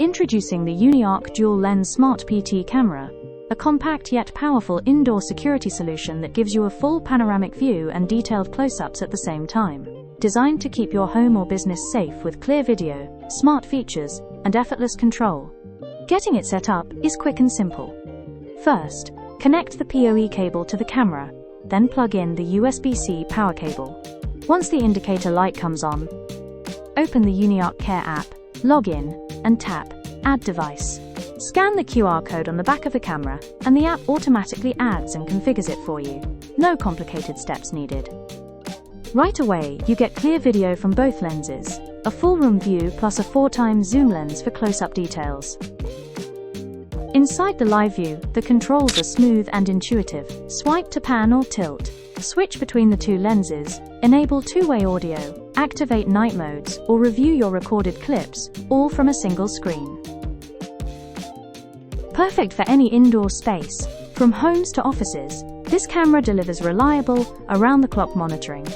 Introducing the Uniarch Dual Lens Smart PT Camera, a compact yet powerful indoor security solution that gives you a full panoramic view and detailed close-ups at the same time. Designed to keep your home or business safe with clear video, smart features, and effortless control. Getting it set up is quick and simple. First, connect the PoE cable to the camera, then plug in the USB-C power cable. Once the indicator light comes on, open the Uniarch Care App, log in, and tap Add Device. Scan the QR code on the back of the camera, and the app automatically adds and configures it for you. No complicated steps needed. Right away, you get clear video from both lenses, a full room view plus a 4x zoom lens for close-up details. Inside the live view, the controls are smooth and intuitive. Swipe to pan or tilt. Switch between the two lenses, enable two-way audio, activate night modes, or review your recorded clips, all from a single screen. Perfect for any indoor space. From homes to offices, this camera delivers reliable, around-the-clock monitoring.